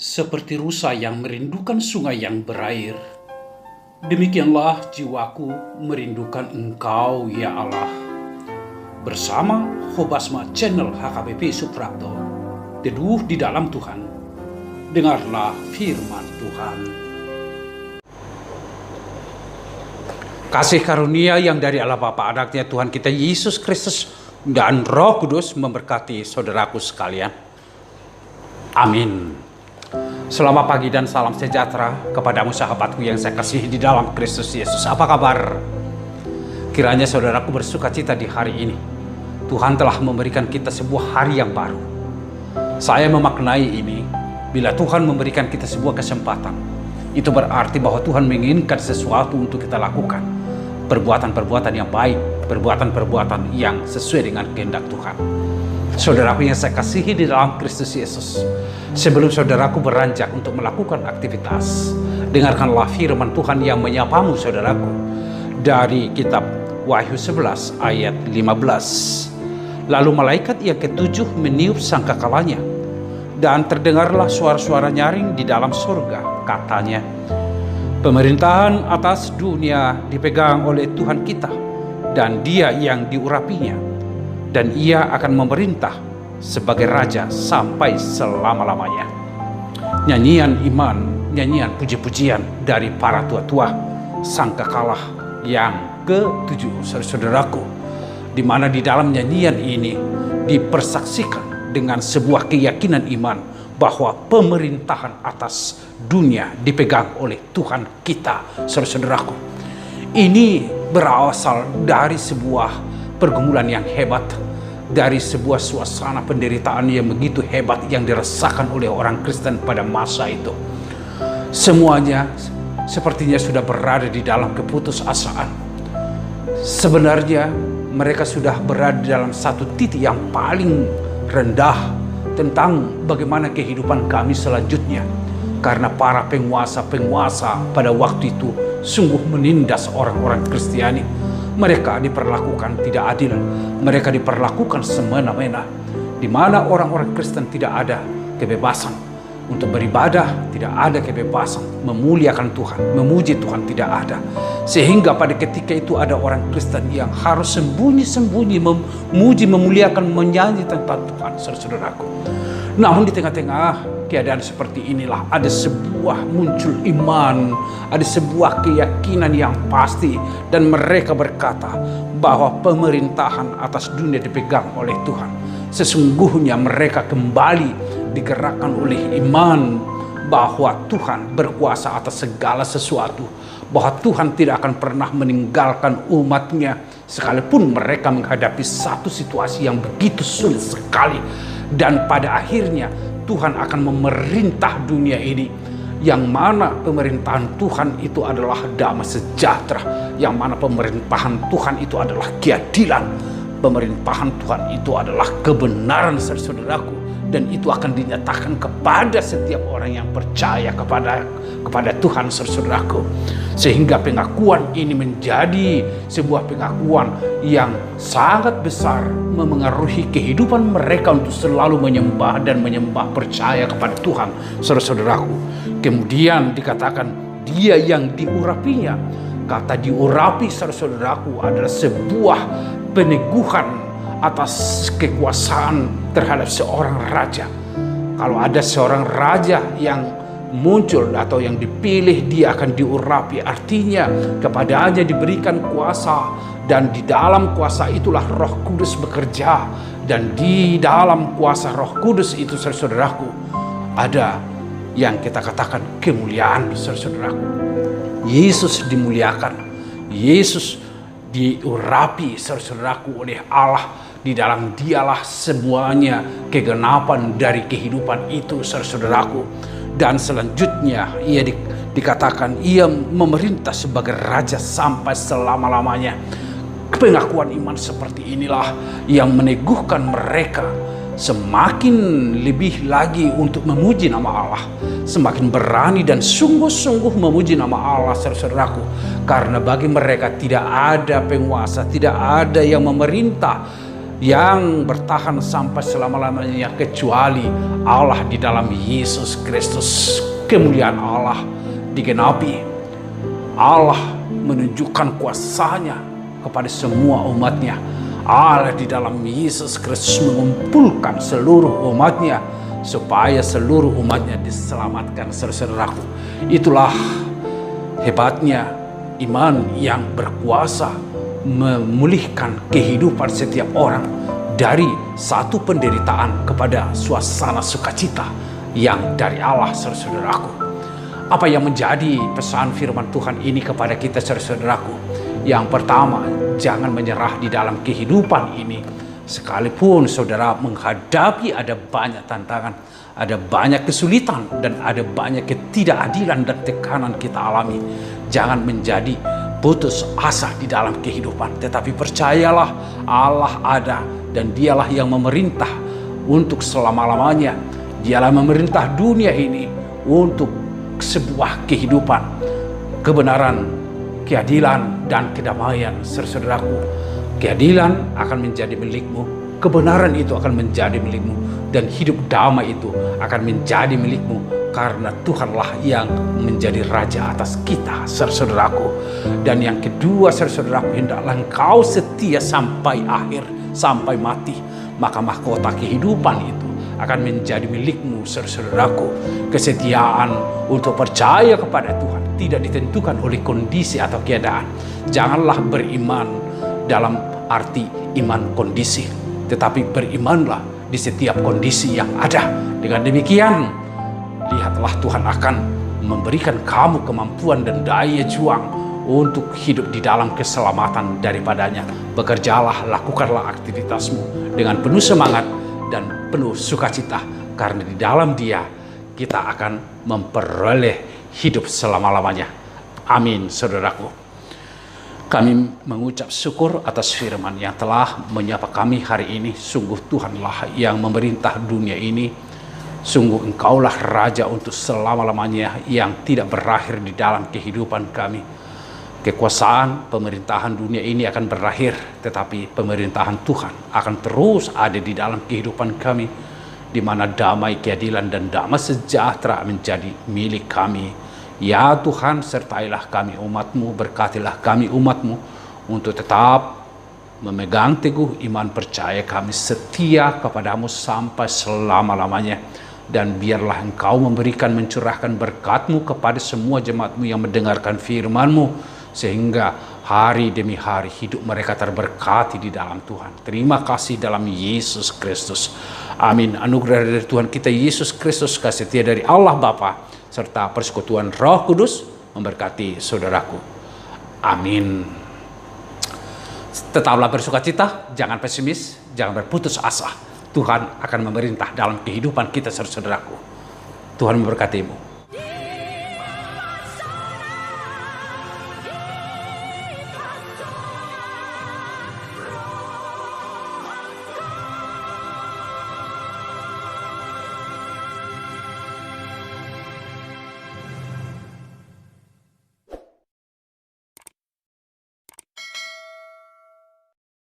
Seperti rusa yang merindukan sungai yang berair, demikianlah jiwaku merindukan Engkau, ya Allah. Bersama Hobasma Channel HKBP Suprapto, teduh di dalam Tuhan. Dengarlah firman Tuhan. Kasih karunia yang dari Allah Bapa, Anaknya Tuhan kita Yesus Kristus dan Roh Kudus memberkati saudaraku sekalian. Amin. Selamat pagi dan salam sejahtera kepadamu sahabatku yang saya kasihi di dalam Kristus Yesus. Apa kabar? Kiranya saudaraku bersuka cita di hari ini. Tuhan telah memberikan kita sebuah hari yang baru. Saya memaknai ini, bila Tuhan memberikan kita sebuah kesempatan, itu berarti bahwa Tuhan menginginkan sesuatu untuk kita lakukan. Perbuatan-perbuatan yang baik, perbuatan-perbuatan yang sesuai dengan kehendak Tuhan. Saudaraku yang saya kasihi di dalam Kristus Yesus, sebelum saudaraku beranjak untuk melakukan aktivitas, dengarkanlah firman Tuhan yang menyapamu saudaraku dari kitab Wahyu 11 ayat 15. Lalu malaikat yang ketujuh meniup sangkakalanya, dan terdengarlah suara-suara nyaring di dalam surga, katanya, pemerintahan atas dunia dipegang oleh Tuhan kita, dan Dia yang diurapinya. Dan Ia akan memerintah sebagai Raja sampai selama-lamanya. Nyanyian iman, nyanyian puji-pujian dari para tua-tua sangkakala yang ke-7, saudaraku, di mana di dalam nyanyian ini dipersaksikan dengan sebuah keyakinan iman bahwa pemerintahan atas dunia dipegang oleh Tuhan kita, saudaraku. Ini berasal dari sebuah pergumulan yang hebat, dari sebuah suasana penderitaan yang begitu hebat yang dirasakan oleh orang Kristen pada masa itu. Semuanya sepertinya sudah berada di dalam keputusasaan. Sebenarnya mereka sudah berada dalam satu titik yang paling rendah tentang bagaimana kehidupan kami selanjutnya, karena para penguasa-penguasa pada waktu itu sungguh menindas orang-orang Kristiani. Mereka diperlakukan tidak adil, mereka diperlakukan semena-mena, di mana orang-orang Kristen tidak ada kebebasan untuk beribadah, tidak ada kebebasan memuliakan Tuhan, memuji Tuhan tidak ada. Sehingga pada ketika itu ada orang Kristen yang harus sembunyi-sembunyi memuji, memuliakan, menyanyi tentang Tuhan, saudaraku. Namun di tengah-tengah keadaan seperti inilah ada sebuah muncul iman, ada sebuah keyakinan yang pasti, dan mereka berkata bahwa pemerintahan atas dunia dipegang oleh Tuhan. Sesungguhnya mereka kembali digerakkan oleh iman bahwa Tuhan berkuasa atas segala sesuatu, bahwa Tuhan tidak akan pernah meninggalkan umatnya sekalipun mereka menghadapi satu situasi yang begitu sulit sekali. Dan pada akhirnya Tuhan akan memerintah dunia ini, yang mana pemerintahan Tuhan itu adalah damai sejahtera, yang mana pemerintahan Tuhan itu adalah keadilan, pemerintahan Tuhan itu adalah kebenaran, saudaraku, dan itu akan dinyatakan kepada setiap orang yang percaya kepada Tuhan, saudaraku. Sehingga pengakuan ini menjadi sebuah pengakuan yang sangat besar, memengaruhi kehidupan mereka untuk selalu menyembah dan percaya kepada Tuhan, saudaraku. Kemudian dikatakan Dia yang diurapinya. Kata diurapi, saudaraku, adalah sebuah peneguhan atas kekuasaan terhadap seorang raja. Kalau ada seorang raja yang muncul atau yang dipilih, dia akan diurapi, artinya kepadanya diberikan kuasa, dan di dalam kuasa itulah Roh Kudus bekerja. Dan di dalam kuasa Roh Kudus itu, saudaraku, ada yang kita katakan kemuliaan, saudaraku. Yesus dimuliakan, Yesus diurapi, saudaraku, oleh Allah. Di dalam Dialah semuanya kegenapan dari kehidupan itu, saudaraku. Dan selanjutnya ia dikatakan ia memerintah sebagai Raja sampai selama-lamanya. Pengakuan iman seperti inilah yang meneguhkan mereka semakin lebih lagi untuk memuji nama Allah, semakin berani dan sungguh-sungguh memuji nama Allah, saudaraku. Karena bagi mereka tidak ada penguasa, tidak ada yang memerintah yang bertahan sampai selama-lamanya kecuali Allah di dalam Yesus Kristus. Kemuliaan Allah digenapi. Allah menunjukkan kuasa-Nya kepada semua umat-Nya. Allah di dalam Yesus Kristus mengumpulkan seluruh umat-Nya supaya seluruh umat-Nya diselamatkan. Saudaraku, itulah hebatnya iman yang berkuasa memulihkan kehidupan setiap orang dari satu penderitaan kepada suasana sukacita yang dari Allah. Saudaraku, apa yang menjadi pesan firman Tuhan ini kepada kita, saudaraku? Yang pertama, jangan menyerah di dalam kehidupan ini. Sekalipun saudara menghadapi ada banyak tantangan, ada banyak kesulitan, dan ada banyak ketidakadilan dan tekanan kita alami, jangan menjadi putus asa di dalam kehidupan. Tetapi percayalah, Allah ada dan Dialah yang memerintah untuk selama-lamanya. Dialah memerintah dunia ini untuk sebuah kehidupan kebenaran, keadilan, dan kedamaian. Saudaraku, keadilan akan menjadi milikmu, kebenaran itu akan menjadi milikmu, dan hidup damai itu akan menjadi milikmu, karena Tuhanlah yang menjadi Raja atas kita, saudaraku. Dan yang kedua, saudaraku, hendaklah engkau setia sampai akhir, sampai mati, maka mahkota kehidupan itu akan menjadi milikmu, saudaraku. Kesetiaan untuk percaya kepada Tuhan tidak ditentukan oleh kondisi atau keadaan. Janganlah beriman dalam arti iman kondisi, tetapi berimanlah di setiap kondisi yang ada. Dengan demikian, lihatlah Tuhan akan memberikan kamu kemampuan dan daya juang untuk hidup di dalam keselamatan daripadanya. Bekerjalah, lakukanlah aktivitasmu dengan penuh semangat dan penuh sukacita, karena di dalam Dia kita akan memperoleh hidup selama-lamanya. Amin, saudaraku. Kami mengucap syukur atas firman yang telah menyapa kami hari ini. Sungguh Tuhanlah yang memerintah dunia ini. Sungguh Engkaulah Raja untuk selama-lamanya yang tidak berakhir di dalam kehidupan kami. Kekuasaan pemerintahan dunia ini akan berakhir, tetapi pemerintahan Tuhan akan terus ada di dalam kehidupan kami, di mana damai, keadilan, dan damai sejahtera menjadi milik kami. Ya Tuhan, sertailah kami umat-Mu, berkatilah kami umat-Mu untuk tetap memegang teguh iman percaya kami setia kepadamu sampai selama-lamanya. Dan biarlah Engkau memberikan, mencurahkan berkat-Mu kepada semua jemaat-Mu yang mendengarkan firman-Mu, sehingga hari demi hari hidup mereka terberkati di dalam Tuhan. Terima kasih dalam Yesus Kristus. Amin. Anugerah dari Tuhan kita Yesus Kristus, kasih setia dari Allah Bapa, serta persekutuan Roh Kudus memberkati saudaraku. Amin. Tetaplah bersukacita, jangan pesimis, jangan berputus asa. Tuhan akan memerintah dalam kehidupan kita, saudaraku. Tuhan memberkatimu.